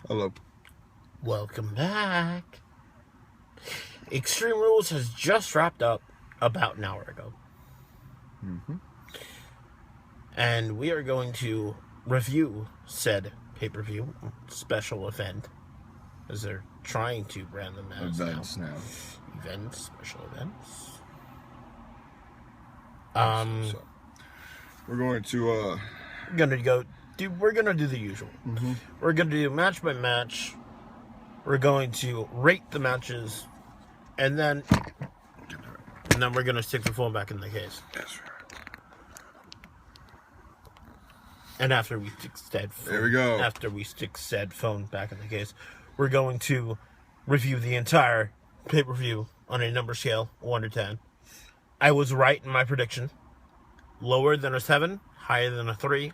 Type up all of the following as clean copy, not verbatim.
Hello. Welcome back. Extreme Rules has just wrapped up about an hour ago. And we are going to review said pay-per-view special event, as they're trying to brand them as Events now. Events, special events. So we're going to we're gonna do the usual. We're gonna do match by match. We're going to rate the matches, and then we're gonna stick the phone back in the case. Yes. And after we stick said phone, There we go. After we stick said phone back in the case, we're going to review the entire pay-per-view on a number scale, 1 to 10. I was right in my prediction. Lower than a 7, higher than a 3.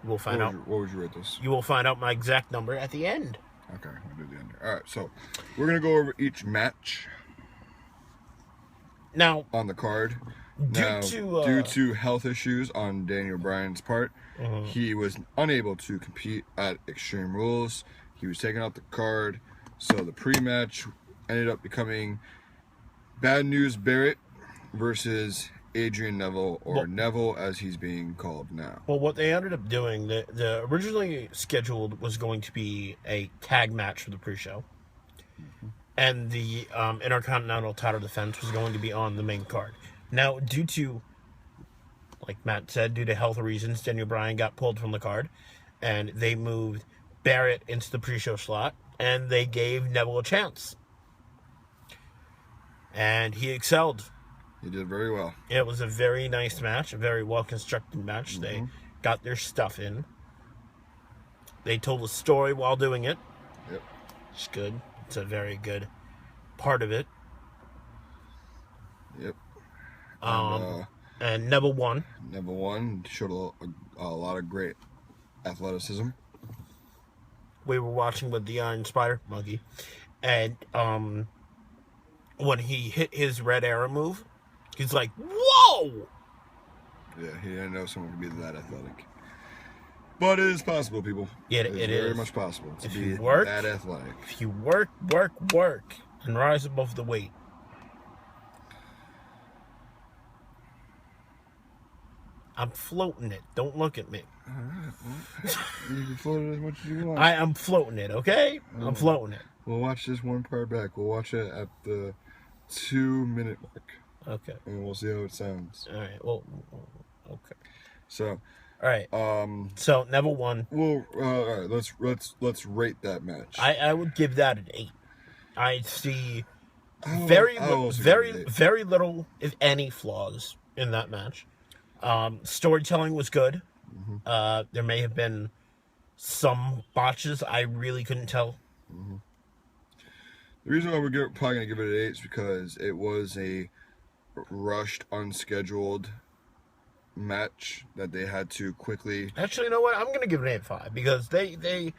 We'll find out. What would you rate this? You will find out my exact number at the end. Okay, we'll do the end. All right, so we're gonna go over each match Now, on the card. due to health issues on Daniel Bryan's part, he was unable to compete at Extreme Rules. He was taken off the card, so the pre-match ended up becoming Bad News Barrett versus Adrian Neville, or Neville as he's being called now. well, what they ended up doing, the originally scheduled was going to be a tag match for the pre-show. And the Intercontinental title defense was going to be on the main card. Now, due to, like Matt said, due to health reasons, Daniel Bryan got pulled from the card, and they moved Barrett into the pre-show slot, and they gave Neville a chance. And he excelled. He did very well. It was a very nice match, a very well-constructed match. They got their stuff in. They told a story while doing it. Yep. It's good. It's a very good part of it. Yep. And Neville won. Neville won. Showed a lot of great athleticism. We were watching with the Iron Spider monkey, and when he hit his red arrow move, he's like, "Whoa!" Yeah, he didn't know someone could be that athletic. But it is possible, people. Yeah, it is is. very much possible to If be you work, that athletic. If you work, and rise above the weight. I'm floating it. Don't look at me. Alright, well, you can float it as much as you want. I am floating it, okay? I'm floating it. We'll watch this one part back. We'll watch it at the 2-minute mark. Okay. And we'll see how it sounds. All right. Well, okay. So, all right. So Neville won. Well, all right. Let's rate that match. I would give that an 8. I see very little, if any, flaws in that match. Storytelling was good. There may have been some botches. I really couldn't tell. The reason why we're probably going to give it an 8 is because it was a rushed, unscheduled match that they had to quickly... Actually, you know what? I'm going to give it an 8.5 because they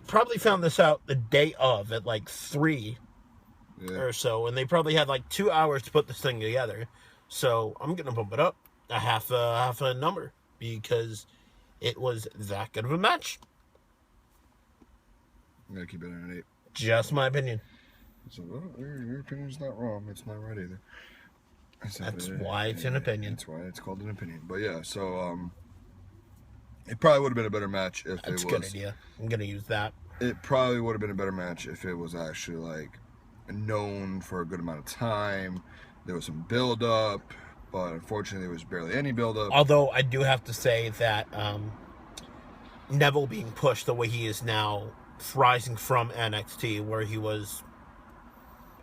probably found this out the day of at like 3 or so, and they probably had like 2 hours to put this thing together. So I'm going to bump it up a half a number because it was that good of a match. I'm going to keep it at an 8. Just my opinion. So, your opinion's not wrong. It's not right either. That's why it's an opinion. That's why it's called an opinion. But yeah, so it probably would have been a better match if it was... That's a good idea. I'm going to use that. It probably would have been a better match if it was actually, like, known for a good amount of time. There was some build-up, but unfortunately there was barely any build-up. Although I do have to say that Neville being pushed the way he is now, rising from NXT, where he was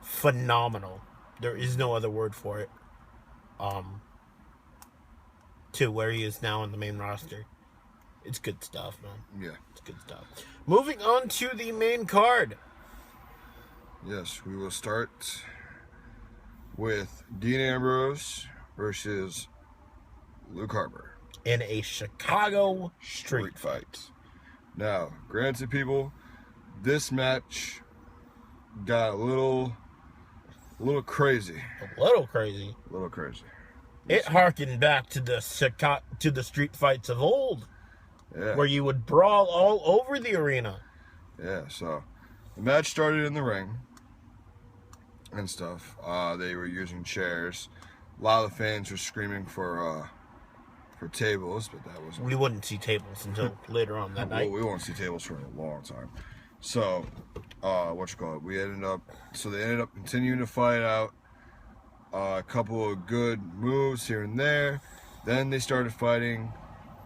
phenomenal. There is no other word for it. To where he is now on the main roster. It's good stuff, man. Yeah. It's good stuff. Moving on to the main card. Yes, we will start with Dean Ambrose versus Luke Harper in a Chicago street fight. Now, granted, people, this match got a little crazy. A little crazy. A little crazy. It harkened back to the street fights of old. Yeah. where you would brawl all over the arena. Yeah, so the match started in the ring and stuff. They were using chairs. A lot of the fans were screaming for tables, but that wasn't. We wouldn't see tables until later on that night. Well, we won't see tables for a long time. So, they ended up continuing to fight out. A couple of good moves here and there. Then they started fighting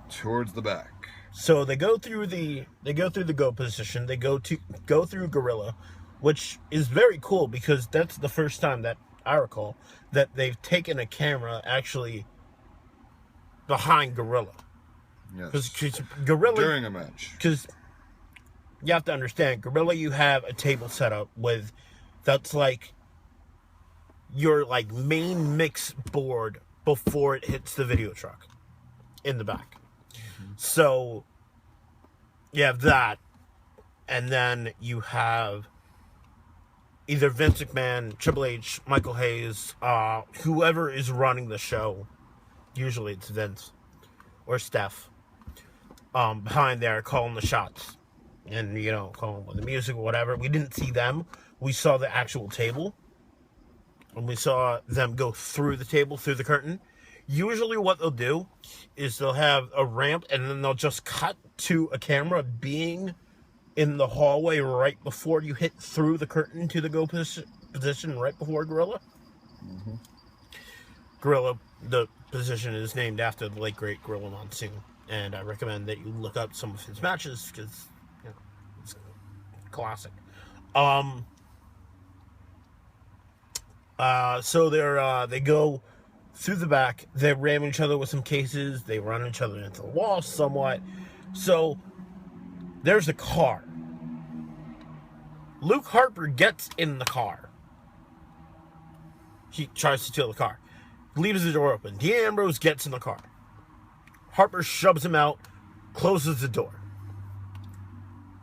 towards the back. So they go through the go position. They go through Gorilla, which is very cool because that's the first time that I recall that they've taken a camera actually behind Gorilla. Yes. Because Gorilla during a match. Because you have to understand, Gorilla, you have a table set up that's like your like main mix board before it hits the video truck in the back. Mm-hmm. So you have that, and then you have either Vince McMahon, Triple H, Michael Hayes, whoever is running the show. Usually it's Vince or Steph behind there calling the shots and, calling with the music or whatever. We didn't see them. We saw the actual table. And we saw them go through the table, through the curtain. Usually what they'll do is they'll have a ramp and then they'll just cut to a camera being in the hallway right before you hit through the curtain to the go position right before Gorilla. Mm-hmm. Gorilla, the position is named after the late great Gorilla Monsoon, and I recommend that you look up some of his matches because it's classic. So they go through the back. They ram each other with some cases. They run each other into the wall somewhat. So there's a car. Luke Harper gets in the car. He tries to steal the car. Leaves the door open. Dean Ambrose gets in the car. Harper shoves him out, closes the door.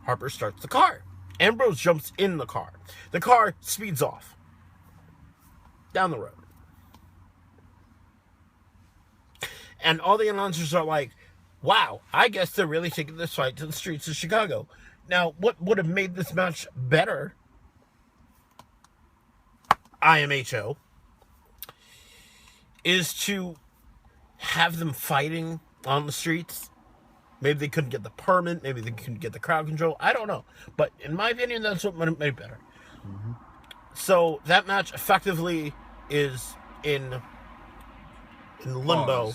Harper starts the car. Ambrose jumps in the car. The car speeds off. Down the road. And all the announcers are like, wow, I guess they're really taking this fight to the streets of Chicago. Now, what would have made this match better, IMHO, is to have them fighting on the streets. Maybe they couldn't get the permit. Maybe they couldn't get the crowd control. I don't know. But in my opinion, that's what would have made it better. Mm-hmm. So that match effectively is in limbo.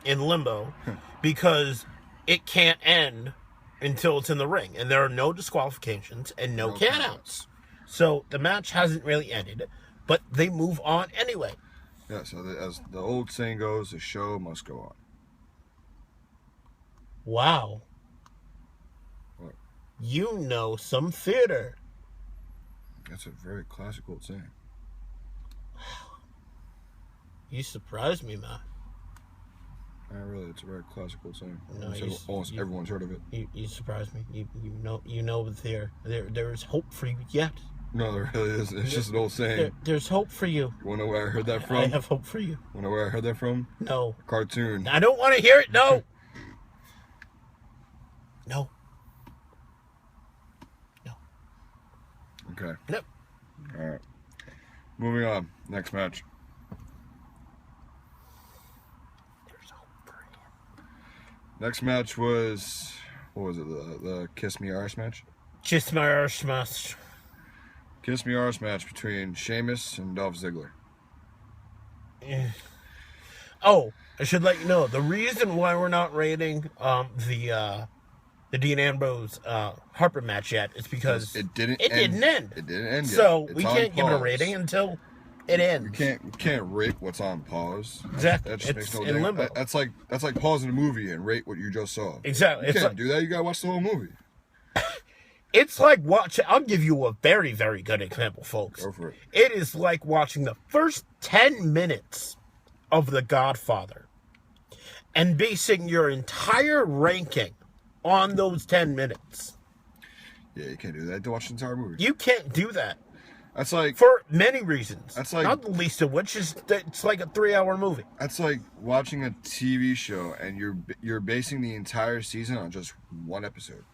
In limbo. Because it can't end until it's in the ring. And there are no disqualifications and no countouts. So the match hasn't really ended. But they move on anyway. Yeah, so as the old saying goes, the show must go on. Wow. What? You know some theater. That's a very classic old saying. You surprised me, man. Really, it's a very classic old saying. No, almost everyone's heard of it. You surprised me. You know the theater. There is hope for you yet. No, there really isn't. It's just an old saying. There's hope for you. You want to know where I heard that from? I have hope for you. Want to know where I heard that from? No. A cartoon. I don't want to hear it. No. No. No. Okay. Nope. All right. Moving on. Next match. There's hope for you. Next match was, what was it? The Kiss Me Arse match? Kiss My Arse match. Kiss Me Arse match between Sheamus and Dolph Ziggler. Oh, I should let you know the reason why we're not rating the Dean Ambrose Harper match yet is because it didn't end. It didn't end yet. So it's we can't give it a rating until it ends. You can't rate what's on pause. Exactly. That just it's makes no in limbo. That's like pausing a movie and rate what you just saw. Exactly. You can't do that. You gotta watch the whole movie. It's like I'll give you a very, very good example, folks. Go for it. It is like watching the first 10 minutes of The Godfather and basing your entire ranking on those 10 minutes. Yeah, you can't do that. To watch the entire movie. You can't do that. That's like for many reasons. That's like not the least of which is that it's like a 3-hour movie. That's like watching a TV show and you're basing the entire season on just one episode.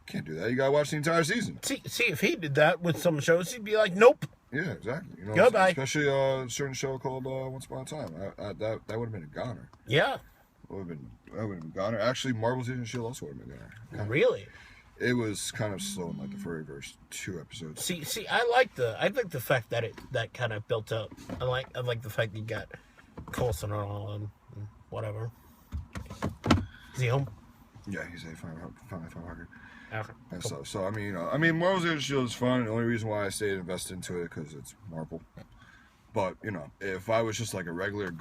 Can't do that. You gotta watch the entire season. See, if he did that with some shows, he'd be like, nope. Yeah, exactly. You know, goodbye. Especially a certain show called Once Upon a Time. That would have been a goner. Yeah. That would have been a goner. Actually, Marvel's Agent of S.H.I.E.L.D. also would have been a goner. Really? It was kind of slow in like the very first 2 episodes. See, I like the fact that that kind of built up. I like the fact that you got Coulson and whatever. Is he home? Yeah, he's a fine Parker. Okay. And stuff. So I mean, Marvel's Agent of S.H.I.E.L.D. is fun. The only reason why I stayed invested into it because it's Marvel. But if I was just like a regular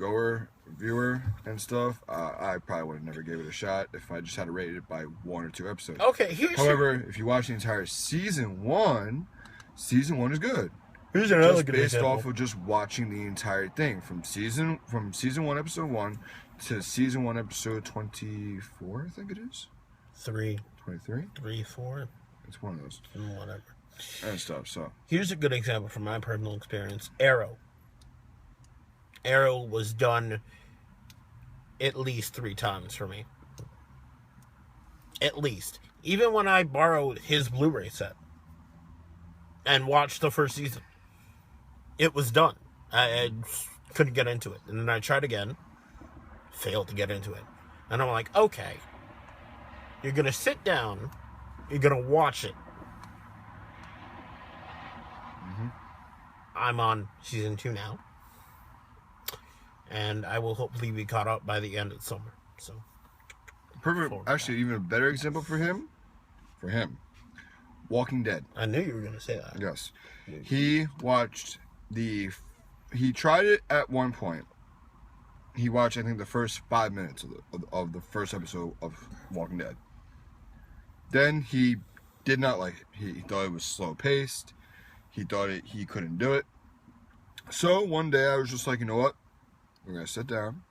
viewer and stuff, I probably would have never gave it a shot if I just had to rate it by 1 or 2 episodes. Okay. However, if you watch the entire season 1 is good. Here's another Just good based example. off of just watching the entire thing from season 1 episode 1 to season 1 episode 24. I think it is 3, 23, 3, 4. It's one of those Whatever. and stuff. So Here's a good example from my personal experience. Arrow. Arrow was done at least 3 times for me. At least. Even when I borrowed his Blu-ray set and watched the first season, it was done. I couldn't get into it. And then I tried again, failed to get into it. And I'm like, okay, you're going to sit down, you're going to watch it. Mm-hmm. I'm on season 2 now. And I will hopefully be caught up by the end of summer. So, perfect. Actually, even a better example for him. Walking Dead. I knew you were going to say that. Yes, he watched He tried it at one point. He watched, I think, the first 5 minutes of the first episode of Walking Dead. Then he did not like it. He thought it was slow paced. He thought he couldn't do it. So one day I was just like, you know what? We're going to sit down.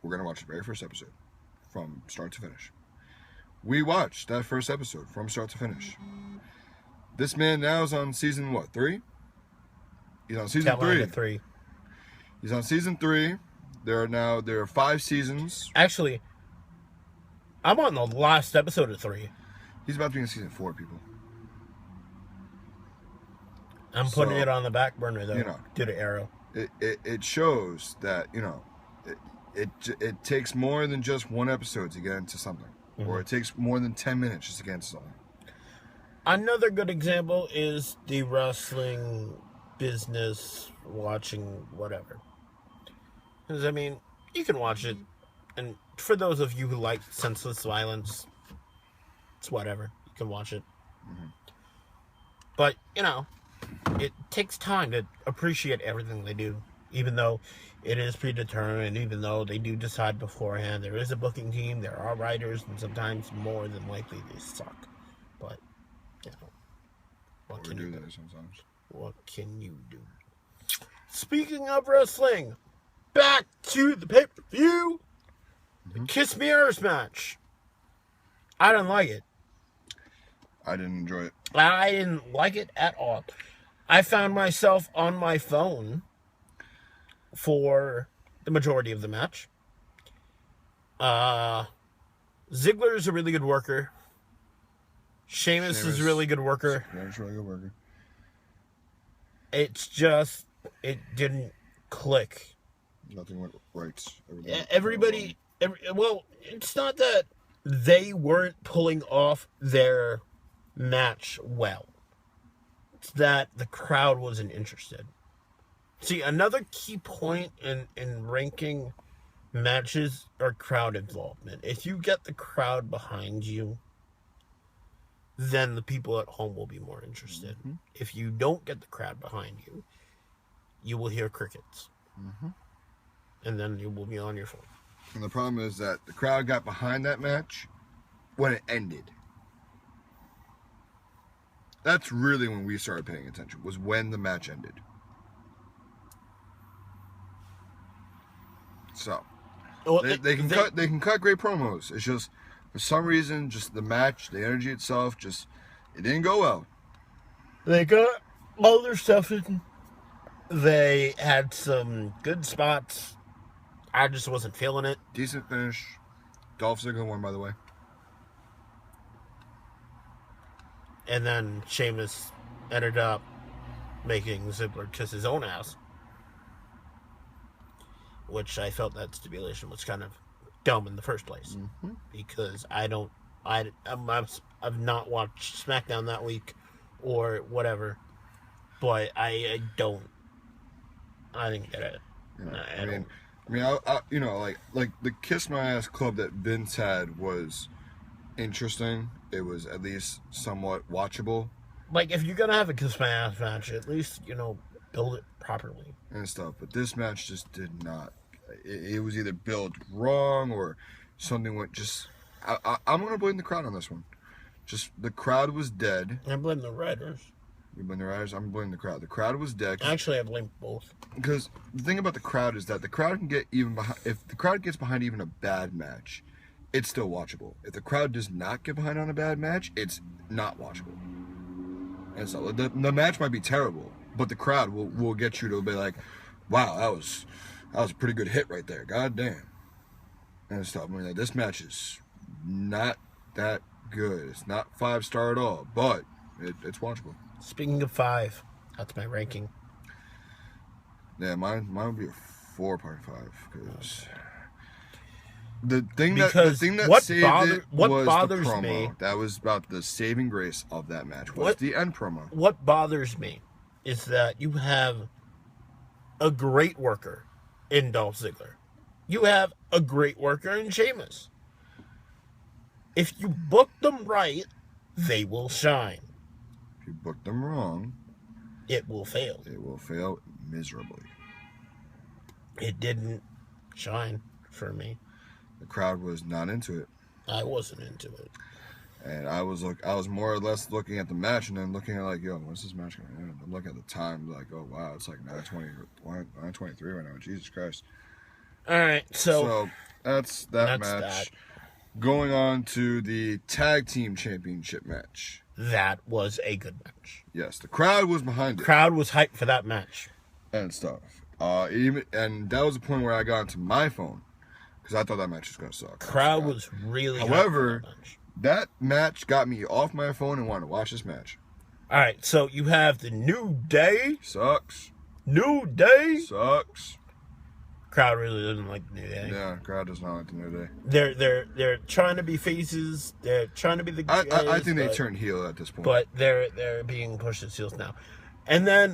We're going to watch the very first episode from start to finish. We watched that first episode from start to finish. This man now is on season, 3? He's on season 3. He's on season 3. There are 5 seasons. Actually, I'm on the last episode of 3. He's about to be in season 4, people. I'm putting it on the back burner, though, due to Arrow. It shows that, it takes more than just one episode to get into something. Mm-hmm. Or it takes more than 10 minutes just to get into something. Another good example is the wrestling business, watching whatever. Because, you can watch it, and for those of you who like senseless violence, it's whatever. You can watch it. Mm-hmm. But, it takes time to appreciate everything they do, even though it is predetermined, even though they do decide beforehand. There is a booking team, there are writers, and sometimes more than likely they suck. But, what can you do? Sometimes. What can you do? Speaking of wrestling, back to the pay-per-view. The Kiss Me Earth match. I didn't like it. I didn't enjoy it. I didn't like it at all. I found myself on my phone for the majority of the match. Ziggler's a really good worker. Sheamus is a really good worker. Sheamus really good worker. It's just, it didn't click. Nothing went right. Well, it's not that they weren't pulling off their match well. It's that the crowd wasn't interested. See, another key point in ranking matches are crowd involvement. If you get the crowd behind you, then the people at home will be more interested. Mm-hmm. If you don't get the crowd behind you, you will hear crickets. Mm-hmm. And then you will be on your phone. And the problem is that the crowd got behind that match when it ended. That's really when we started paying attention, was when the match ended. So, well, they can cut great promos. It's just, for some reason, just the match, the energy itself, it didn't go well. They cut Other stuff, they had some good spots. I just wasn't feeling it. Decent finish. Dolph Ziggler won, by the way. And then Sheamus ended up making Ziggler kiss his own ass, which I felt that stipulation was kind of dumb in the first place, because I've not watched SmackDown that week or whatever, but I didn't get it. Yeah, I you know, like the Kiss My Ass Club that Vince had was interesting. It was at least somewhat watchable. Like, if you're gonna have a Kiss My Ass match, at least, build it properly and stuff. But this match just did not. It was either built wrong or something went just. I'm gonna blame the crowd on this one. Just the crowd was dead. I blame the writers. You blame the writers. I'm blaming the crowd. The crowd was dead. Actually, I blame both. Because the thing about the crowd is that the crowd can get even behind. If the crowd gets behind even a bad match, it's still watchable. If the crowd does not get behind on a bad match, it's not watchable. And so the match might be terrible, but the crowd will get you to be like, wow, that was a pretty good hit right there. God damn. And stuff. I mean, this match is not that good. It's not 5-star at all, but it's watchable. Speaking of 5, that's my ranking. Yeah, mine would be a 4.5 because the thing that saved it was the promo. Me, that was about the saving grace of that match. Was the end promo. What bothers me is that you have a great worker in Dolph Ziggler. You have a great worker in Sheamus. If you book them right, they will shine. If you book them wrong, it will fail. It will fail miserably. It didn't shine for me. The crowd was not into it. I wasn't into it. And I was more or less looking at the match and then looking at like, yo, when's this match going to end? I'm looking at the time like, oh wow, it's like 9:23 right now. Jesus Christ. All right, so that's match. That. Going on to the tag team championship match. That was a good match. Yes, the crowd was behind it. The crowd was hyped for that match. And stuff. And that was the point where I got into my phone because I thought that match was going to suck. Crowd was really However, that match got me off my phone and wanted to watch this match. All right, so you have the New Day. Sucks. New Day. Sucks. Crowd really doesn't like the New Day. Yeah, crowd does not like the New Day. They're trying to be faces. They're trying to be the guys, I think they turned heel at this point. But they're being pushed as heels now. And then